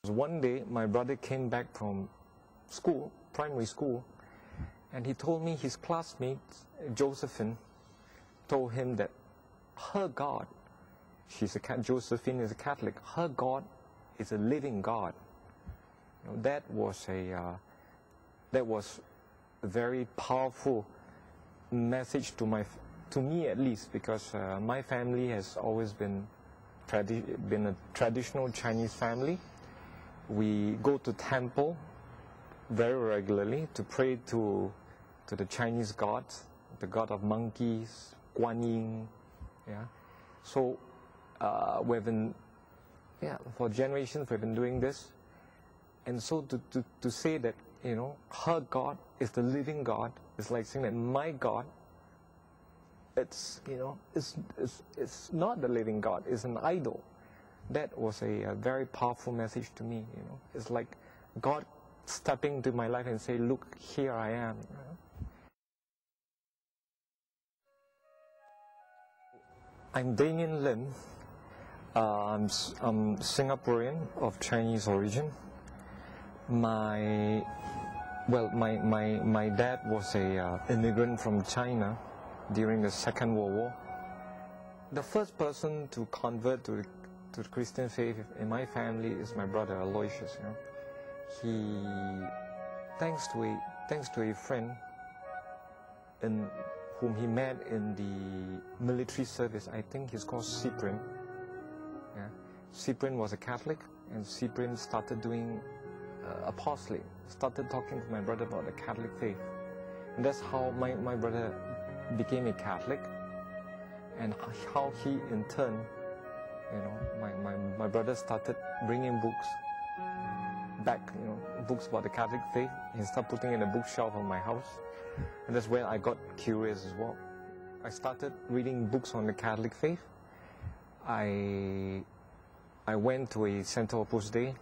One day, my brother came back from school, primary school, and he told me his classmate, Josephine, told him that her God, Josephine is a Catholic, her God is a living God. You know, that was a very powerful message to me at least, because my family has always been a traditional Chinese family. We go to temple very regularly to pray to the Chinese gods, the god of monkeys, Guan Yin. Yeah, so for generations we've been doing this, and so to say that, you know, her God is the living God is like saying that my God, it's not the living God, it's an idol. That was a very powerful message to me. You know, it's like God stepping into my life and say, "Look, here I am." You know? I'm Damien Lim. I'm Singaporean of Chinese origin. My dad was a immigrant from China during the Second World War. The first person to convert to the Christian faith in my family is my brother Aloysius. You know, he, thanks to a friend whom he met in the military service. I think he's called Cyprian. Yeah, Cyprian was a Catholic, and Cyprian started doing apostolate, started talking to my brother about the Catholic faith, and that's how my brother became a Catholic, and how he in turn, you know, my brother started bringing books back, you know, books about the Catholic faith. He started putting in a bookshelf of my house, and that's where I got curious as well. I started reading books on the Catholic faith. I went to a Center Opus Dei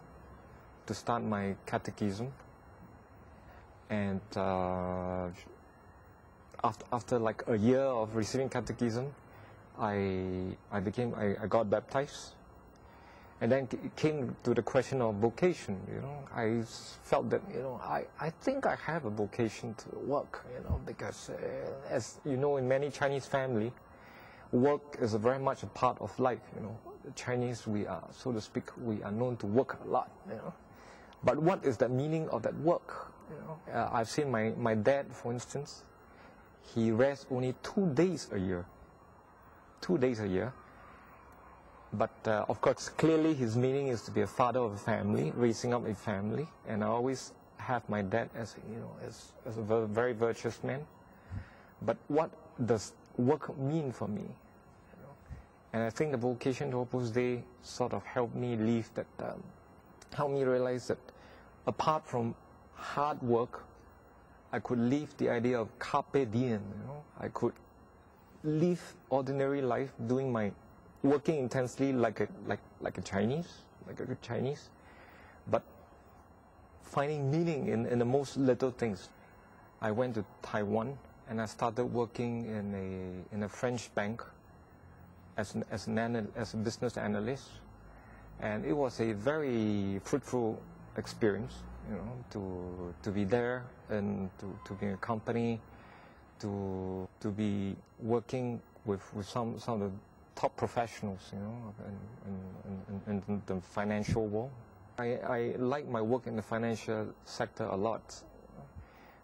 to start my catechism, and after like a year of receiving catechism, I got baptized, and then it came to the question of vocation. You know, I felt that, you know, I think I have a vocation to work. You know, because as you know, in many Chinese family, work is very much a part of life. You know, the Chinese, we are, so to speak, we are known to work a lot. You know, but what is the meaning of that work? You know, I've seen my dad, for instance. He rests only 2 days a year. 2 days a year. But of course, clearly his meaning is to be a father of a family, raising up a family. And I always have my dad as, you know, as a very virtuous man. But what does work mean for me? You know? And I think the vocation to Opus Dei sort of helped me live that, helped me realize that apart from hard work, I could live the idea of carpe diem. You know, I could live ordinary life, working intensely like a Chinese, like a good Chinese, but finding meaning in the most little things. I went to Taiwan and I started working in a French bank as a business analyst, and it was a very fruitful experience. You know, to be there and to be in a company, to be working with some of the top professionals, you know, in the financial world. I like my work in the financial sector a lot.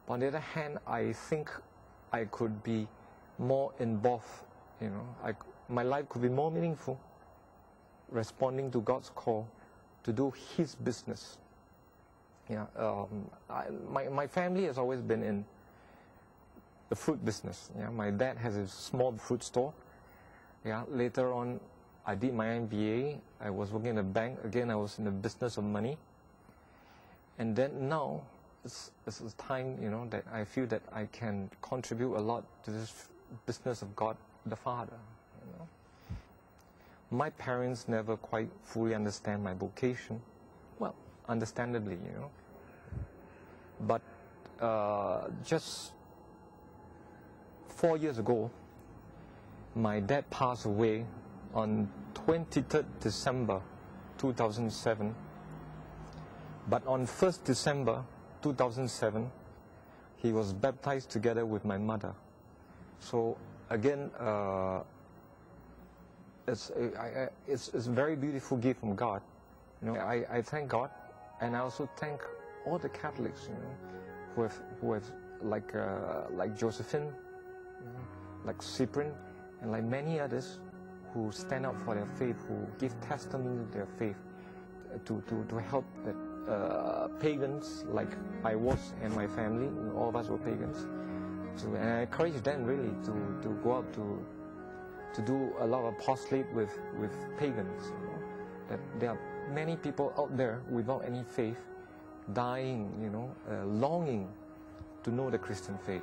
But on the other hand, I think I could be more involved. You know, my life could be more meaningful, responding to God's call to do His business. Yeah, my family has always been in the fruit business. Yeah, my dad has a small fruit store. Yeah, later on, I did my MBA. I was working in a bank. Again, I was in the business of money. And then now, it's time, you know, that I feel that I can contribute a lot to this business of God the Father. You know, my parents never quite fully understand my vocation. Well, understandably, you know. But just 4 years ago, my dad passed away on 23rd December 2007. But on 1st December 2007, he was baptized together with my mother. So again, it's a very beautiful gift from God. You know, I thank God, and I also thank all the Catholics, you know, who have like Josephine, you know, like Cyprian, and like many others who stand up for their faith, who give testimony to their faith, to help the pagans like I was and my family. All of us were pagans. So, and I encourage them really to go out to do a lot of apostolate with pagans. You know, that there are many people out there without any faith, dying, you know, longing to know the Christian faith.